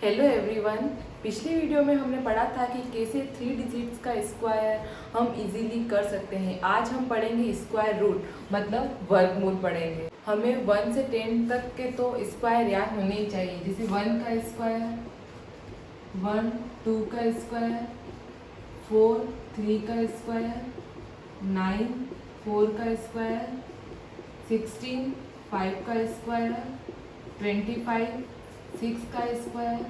Hello everyone. पिछली video में हमने पढ़ा था कि कैसे 3 डिजिट्स का स्क्वायर हम इजीली कर सकते हैं। आज हम पढ़ेंगे स्क्वायर रूट, मतलब वर्गमूल पढ़ेंगे। हमें 1 से 10 तक के तो स्क्वायर याद होने ही चाहिए, जैसे 1 का स्क्वायर 1, 2 का स्क्वायर 4, 3 का स्क्वायर 9, 4 का स्क्वायर 16, 5 का स्क्वायर 25, 6 का स्क्वायर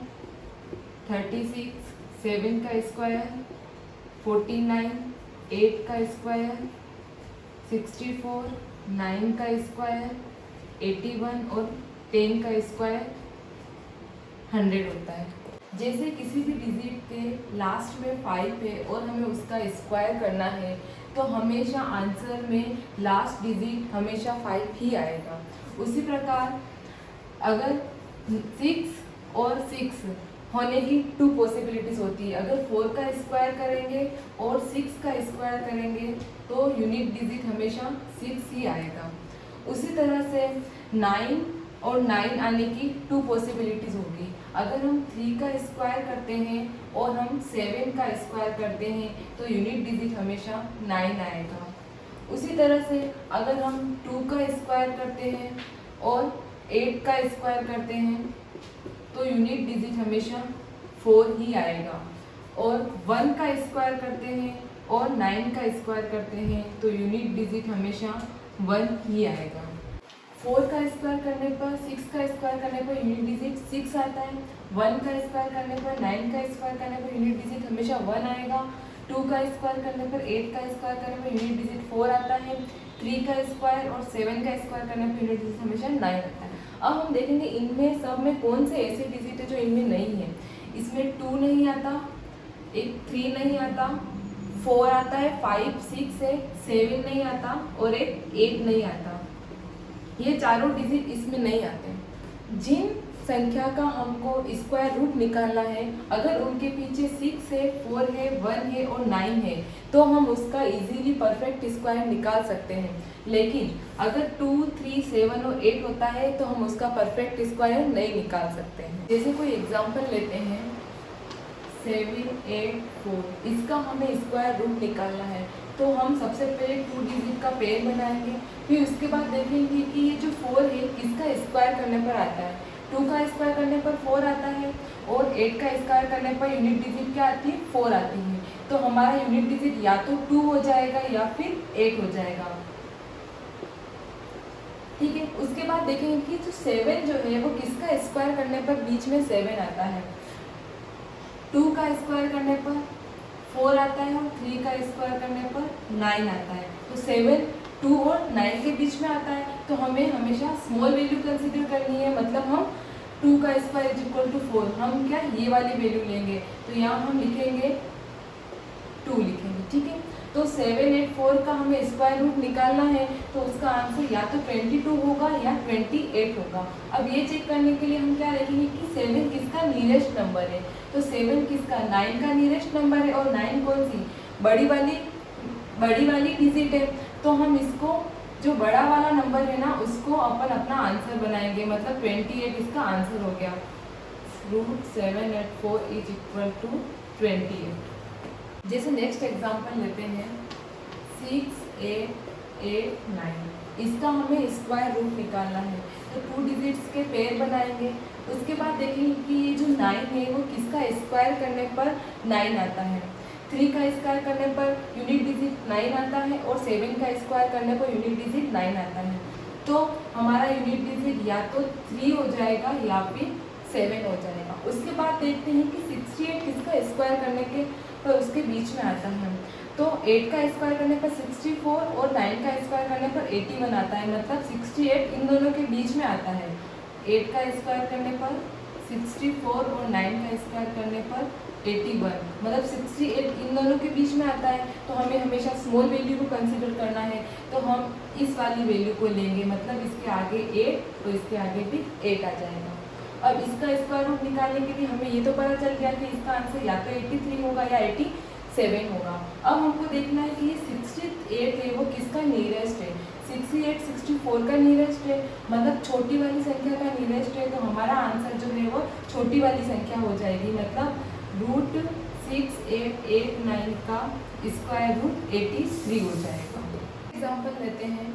36, 7 का स्क्वायर 49, 8 का स्क्वायर 64, 9 का स्क्वायर 81 और 10 का स्क्वायर 100 होता है। जैसे किसी भी डिजिट के लास्ट में 5 है और हमें उसका स्क्वायर करना है तो हमेशा आंसर में लास्ट डिजिट हमेशा 5 ही आएगा। उसी प्रकार अगर 6 और 6 होने की 2 पॉसिबिलिटीज़ होती है। अगर 4 का स्क्वायर करेंगे और 6 का स्क्वायर करेंगे तो यूनिट डिजिट हमेशा 6 ही आएगा। उसी तरह से 9 और 9 आने की 2 पॉसिबिलिटीज़ होगी। अगर हम 3 का स्क्वायर करते हैं और हम 7 का स्क्वायर करते हैं तो यूनिट डिजिट हमेशा 9 आएगा। उसी तरह से अगर हम 2 का स्क्वायर करते हैं और 8 का स्क्वायर करते हैं तो यूनिट डिजिट हमेशा 4 ही आएगा। और 1 का स्क्वायर करते हैं और 9 का स्क्वायर करते हैं तो यूनिट डिजिट हमेशा 1 ही आएगा। 4 का स्क्वायर करने पर 6 का स्क्वायर करने पर यूनिट डिजिट 6 आता है। 1 का स्क्वायर करने पर 9 का स्क्वायर करने पर यूनिट डिजिट हमेशा 1 आएगा। 2 का स्क्वायर करने पर 8 का स्क्वायर करने पर यूनिट डिजिट 4 आता है। 3 का स्क्वायर और 7 का स्क्वायर करने पर यूनिट डिजिट हमेशा 9 आता है। अब हम देखेंगे इनमें सब में कौन से ऐसे डिजिट है जो इनमें नहीं है। इसमें 2 नहीं आता, एक 3 नहीं आता, 4 आता है, 5, 6 है, 7 नहीं आता और एक 8 नहीं आता। ये चारों डिजिट इसमें नहीं आते। जिन संख्या का हमको स्क्वायर रूट निकालना है, अगर उनके पीछे 6 है, 4 है, 1 है और 9 है तो हम उसका इजीली परफेक्ट स्क्वायर निकाल सकते हैं। लेकिन अगर 2, 3, 7 और 8 होता है तो हम उसका परफेक्ट स्क्वायर नहीं निकाल सकते हैं। जैसे कोई एग्जांपल लेते हैं 7, 8, 4, इसका हमें स्क्वायर रूट निकालना है तो हम सबसे पहले 2 डिजिट का पेयर बनाएंगे। फिर उसके बाद देखेंगे कि ये जो 4 है किसका स्क्वायर करने पर आता है। 2 का स्क्वायर करने पर 4 आता है और 8 का स्क्वायर करने पर यूनिट डिजिट क्या आती है, 4 आती है। तो हमारा यूनिट डिजिट या तो 2 हो जाएगा या फिर 8 हो जाएगा। ठीक है। उसके बाद देखेंगे कि जो 7 जो है वो किसका स्क्वायर करने पर बीच में 7 आता है। 2 का स्क्वायर करने पर 4 आता है और 3 का स्क्वायर करने पर 9 आता है। तो 7, 2 और 9 के बीच में आता है तो हमें हमेशा स्मॉल वैल्यू कंसीडर करनी है। मतलब हम 2 का स्क्वायर इज इक्वल टू 4, हम क्या ये वाली वैल्यू लेंगे तो यहाँ हम लिखेंगे 2 लिखेंगे। ठीक है। तो 7, 8, 4 का हमें स्क्वायर रूट निकालना है तो उसका आंसर या तो 22 होगा या 28 होगा। अब ये चेक करने के लिए हम क्या देखेंगे कि 7 किसका नियरेस्ट नंबर है। तो 7 किसका, 9 का नियरेस्ट नंबर है और 9 कौन सी, बड़ी वाली डिजिट है। तो हम इसको जो बड़ा वाला नंबर है ना उसको अपन अपना आंसर बनाएंगे। मतलब 28 इसका आंसर हो गया। Root 7, 8, 4 is equal to 28। जैसे नेक्स्ट एग्जांपल लेते हैं 6, 8, 8, 9, इसका हमें स्क्वायर रूट निकालना है तो 2 डिजिट्स के पेयर बनाएंगे। उसके बाद देखेंगे कि ये जो 9 है वो किसका स्क्वायर करने पर 9 आता है। 3 का स्क्वायर करने पर यूनिट डिजिट 9 आता है और 7 का स्क्वायर करने पर यूनिट डिजिट 9 आता है। तो हमारा यूनिट डिजिट या तो 3 हो जाएगा या फिर 7 हो जाएगा। उसके बाद देखते हैं कि 68 किसका स्क्वायर करने के पर उसके बीच में आता है। तो 8 का स्क्वायर करने पर 64 और 9 का स्क्वायर करने पर 81 आता है। मतलब 68 इन दोनों के बीच में आता है। 8 का स्क्वायर करने पर 64 और 9 का स्क्वायर करने पर 81, मतलब 68 इन दोनों के बीच में आता है। तो हमें हमेशा स्मॉल वैल्यू को कंसीडर करना है तो हम इस वाली वैल्यू को लेंगे। मतलब इसके आगे 8 तो इसके आगे भी 8 आ जाएगा। अब इसका स्क्वायर रूट निकालने के लिए हमें ये तो पता चल गया कि इसका आंसर या तो 83 होगा या 87 होगा। अब हमको देखना है कि ये 68 है वो किसका नियरेस्ट है। 68 64 का नियरेस्ट है, मतलब छोटी वाली संख्या का नियरेस्ट है। तो हमारा आंसर जो है वो छोटी छोटी वाली संख्या हो जाएगी, मतलब √6889 का स्क्वायर रूट 83 हो जाएगा। एग्जाम्पल लेते हैं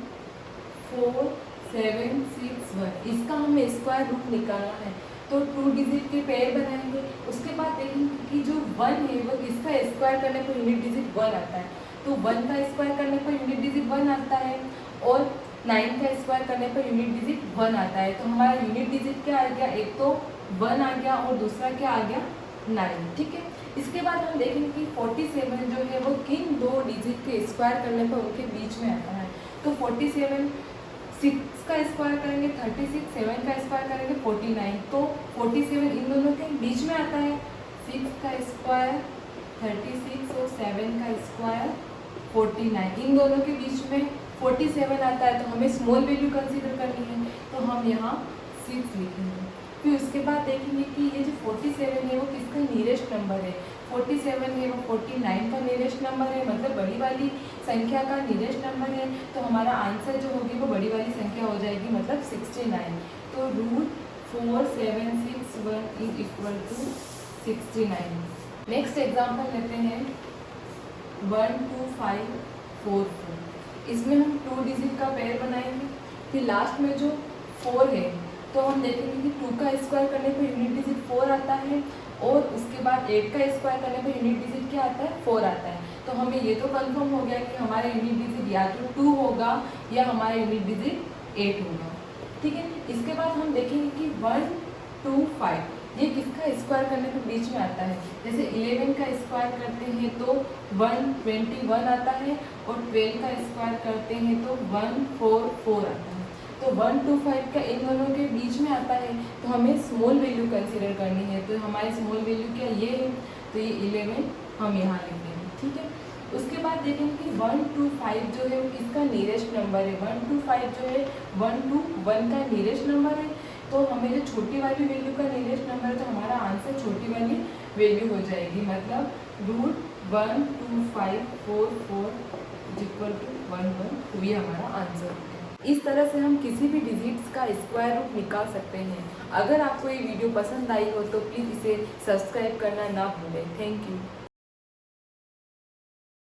4761, इसका हमें स्क्वायर रूट निकालना है तो 2 डिजिट के पेयर बनाएंगे। उसके बाद देखेंगे कि जो 1 है वो किसका स्क्वायर करने पर यूनिट डिजिट 1 आता है, तो 1 का स्क्वायर करने पर यूनिट डिजिट 1 आता है और 9 का स्क्वायर करने पर यूनिट डिजिट 1 आता है। तो हमारा यूनिट डिजिट क्या आ गया, एक तो 1 आ गया और दूसरा क्या आ गया 9, ठीक है। इसके बाद हम देखेंगे कि 47 जो है वो किन दो डिजिट के स्क्वायर करने पर उनके बीच में आता है। तो 47 6 का स्क्वायर करेंगे 36, 7 का स्क्वायर करेंगे 49, तो 47 इन दोनों के बीच में आता है। 6 का स्क्वायर 36 और 7 का स्क्वायर 49, इन दोनों के बीच में 47 आता है, तो हमें स्मॉल वैल्यू कंसीडर करनी है, तो हम यहाँ 6 लिखेंगे। फिर उसके बाद देखेंगे कि ये जो 47 है वो किसका नियरेस्ट नंबर है। 47 है वो 49 का नियरेस्ट नंबर है, मतलब बड़ी वाली संख्या का नियरेस्ट नंबर है, तो हमारा आंसर जो होगी वो बड़ी वाली संख्या हो जाएगी, मतलब 69। तो √4761 = 69। नेक्स्ट एग्जाम्पल लेते हैं 12544, इसमें हम 2 डिजिट का पेयर बनाएंगे। फिर लास्ट में जो 4 है तो हम देखेंगे कि 2 का स्क्वायर करने पर यूनिट डिजिट 4 आता है और उसके बाद 8 का स्क्वायर करने पर यूनिट डिजिट क्या आता है 4 आता है। तो हमें ये तो कंफर्म हो गया कि हमारा यूनिट डिजिट या तो 2 होगा या हमारा यूनिट डिजिट 8 होगा, ठीक है। इसके बाद हम देखेंगे कि 125 ये किसका स्क्वायर करने पर बीच में आता है। जैसे 11 का स्क्वायर करते हैं तो 121 आता है और 12 का स्क्वायर करते हैं तो 144 आता है। तो 125 का इन दोनों के बीच में आता है, तो हमें स्मॉल वैल्यू कंसीडर करनी है। तो हमारी स्मॉल वैल्यू क्या ये है, तो ये 11 हम यहाँ लिख देंगे, ठीक है। उसके बाद देखेंगे कि 125 जो है वो किसका नियरेस्ट नंबर है। 125 जो है 121 का नियरेस्ट नंबर है, तो हमें जो छोटी वाली वैल्यू का नियरेस्ट नंबर है, तो हमारा आंसर छोटी वाली वैल्यू हो जाएगी, मतलब √12544 = 112, ये हमारा आंसर है। इस तरह से हम किसी भी डिजिट्स का स्क्वायर रूट निकाल सकते हैं। अगर आपको ये वीडियो पसंद आई हो तो प्लीज़ इसे सब्सक्राइब करना ना भूलें। Thank you.